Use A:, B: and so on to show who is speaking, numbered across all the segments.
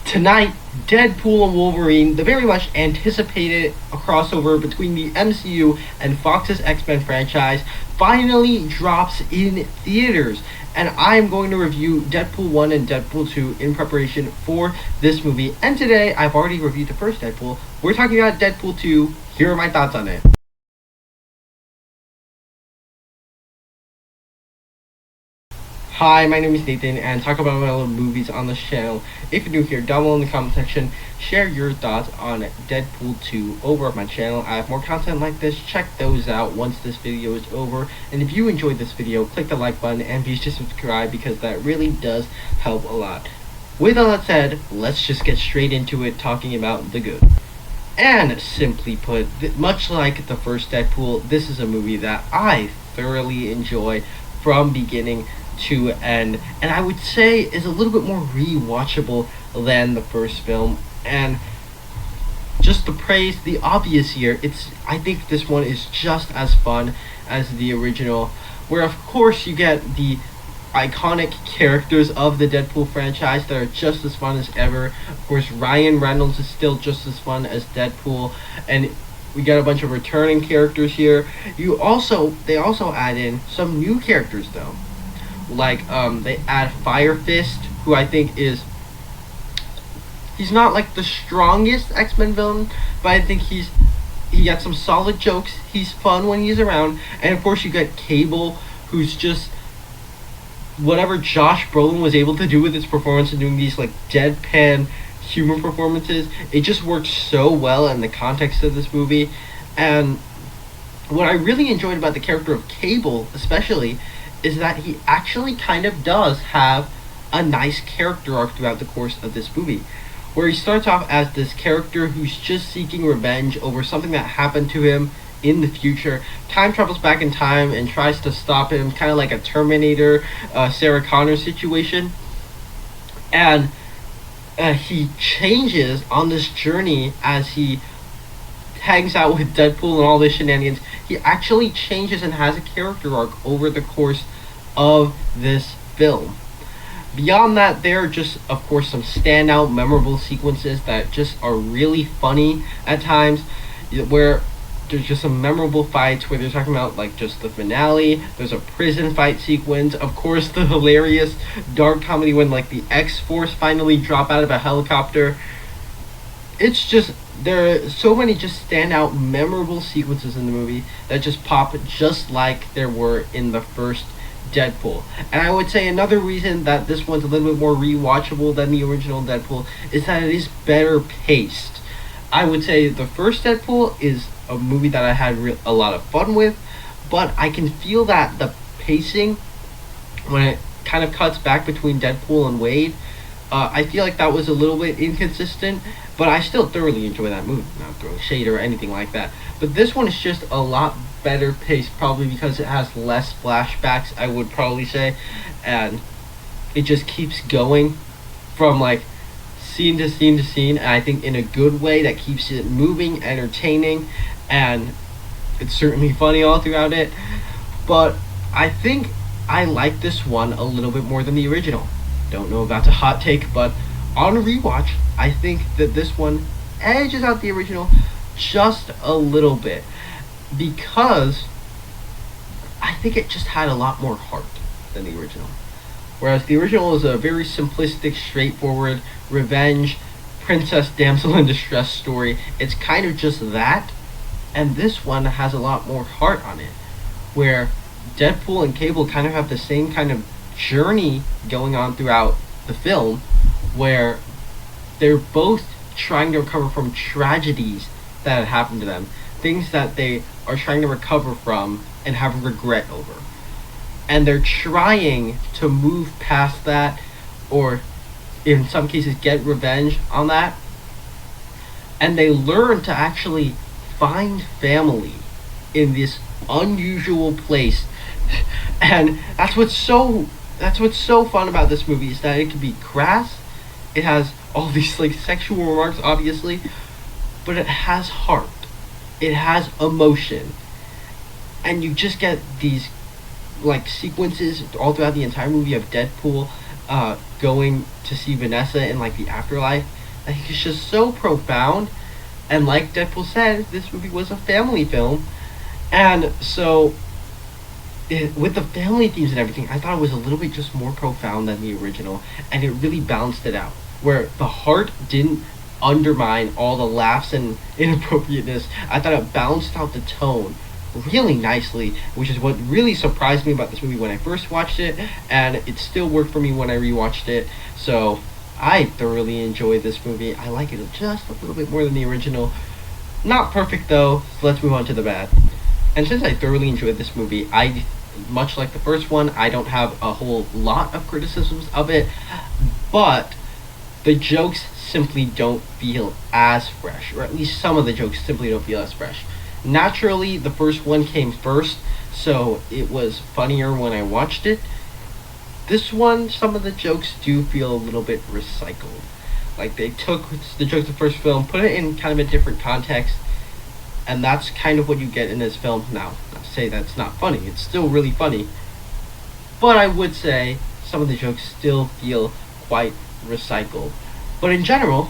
A: Tonight, Deadpool and Wolverine, the very much anticipated crossover between the MCU and Fox's X-Men franchise, finally drops in theaters. And I am going to review Deadpool 1 and Deadpool 2 in preparation for this movie. And today, I've already reviewed the first Deadpool. We're talking about Deadpool 2. Here are my thoughts on it. Hi, my name is Nathan, and talk about my little movies on this channel. If you're new here, down below in the comment section, share your thoughts on Deadpool 2 over at my channel. I have more content like this. Check those out once this video is over. And if you enjoyed this video, click the like button and be sure to subscribe because that really does help a lot. With all that said, let's just get straight into it, talking about the good. And simply put, much like the first Deadpool, this is a movie that I thoroughly enjoy from beginning to end, and I would say is a little bit more rewatchable than the first film. And just to praise the obvious here, I think this one is just as fun as the original, where of course you get the iconic characters of the Deadpool franchise that are just as fun as ever. Of course, Ryan Reynolds is still just as fun as Deadpool, and we got a bunch of returning characters here. They also add in some new characters though. Like they add Fire Fist, who I think he's not like the strongest X-Men villain, but I think he got some solid jokes. He's fun when he's around. And of course you got Cable, who's just whatever Josh Brolin was able to do with his performance and doing these like deadpan human performances. It just works so well in the context of this movie. And what I really enjoyed about the character of Cable especially is that he actually kind of does have a nice character arc throughout the course of this movie, where he starts off as this character who's just seeking revenge over something that happened to him in the future, time travels back in time and tries to stop him, kind of like a Terminator, Sarah Connor situation. And he changes on this journey as he hangs out with Deadpool and all this shenanigans. He actually changes and has a character arc over the course of this film. Beyond that, there are just, of course, some standout, memorable sequences that just are really funny at times, where there's just some memorable fights where they're talking about like just the finale. There's a prison fight sequence, of course the hilarious dark comedy when like the X-Force finally drop out of a helicopter. It's just, there are so many just standout, memorable sequences in the movie that just pop just like there were in the first Deadpool. And I would say another reason that this one's a little bit more rewatchable than the original Deadpool is that it is better paced. I would say the first Deadpool is a movie that I had a lot of fun with, but I can feel that the pacing, when it kind of cuts back between Deadpool and Wade, I feel like that was a little bit inconsistent, but I still thoroughly enjoy that movie. Not throwing shade or anything like that. But this one is just a lot better paced, probably because it has less flashbacks, I would probably say. And it just keeps going from like scene to scene to scene, and I think in a good way that keeps it moving, entertaining, and it's certainly funny all throughout it. But I think I like this one a little bit more than the original. Don't know if that's a hot take, but on a rewatch, I think that this one edges out the original just a little bit, because I think it just had a lot more heart than the original. Whereas the original is a very simplistic, straightforward revenge, princess damsel in distress story. It's kind of just that, and this one has a lot more heart on it, where Deadpool and Cable kind of have the same kind of journey going on throughout the film, where they're both trying to recover from tragedies that had happened to them, things that they are trying to recover from and have regret over, and they're trying to move past that, or in some cases get revenge on that, and they learn to actually find family in this unusual place. And that's what's so fun about this movie, is that it can be crass, it has all these like sexual remarks obviously, but it has heart, it has emotion, and you just get these like sequences all throughout the entire movie of Deadpool going to see Vanessa in like the afterlife. I think it's just so profound. And like Deadpool said, this movie was a family film, and so with the family themes and everything, I thought it was a little bit just more profound than the original, and it really balanced it out. Where the heart didn't undermine all the laughs and inappropriateness, I thought it balanced out the tone really nicely, which is what really surprised me about this movie when I first watched it, and it still worked for me when I rewatched it. So I thoroughly enjoyed this movie. I like it just a little bit more than the original. Not perfect though, so let's move on to the bad. And since I thoroughly enjoyed this movie, I, much like the first one, I don't have a whole lot of criticisms of it, but the jokes simply don't feel as fresh, or at least some of the jokes simply don't feel as fresh. Naturally, the first one came first, so it was funnier when I watched it. This one, some of the jokes do feel a little bit recycled. Like they took the jokes of the first film, put it in kind of a different context, and that's kind of what you get in this film. Now, not to say that's not funny, it's still really funny, but I would say some of the jokes still feel quite recycled. But in general,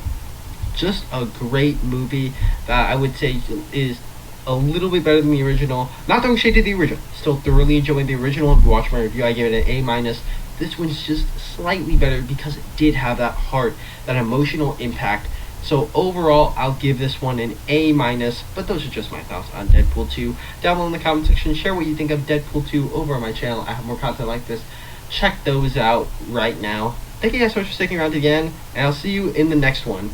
A: just a great movie that I would say is a little bit better than the original. Not throwing shade to the original. Still thoroughly enjoying the original. If you watch my review, I give it an A minus. This one's just slightly better because it did have that heart, that emotional impact. So overall, I'll give this one an A minus. But those are just my thoughts on Deadpool 2. Down below in the comment section, share what you think of Deadpool 2 over on my channel. I have more content like this. Check those out right now. Thank you guys so much for sticking around again, and I'll see you in the next one.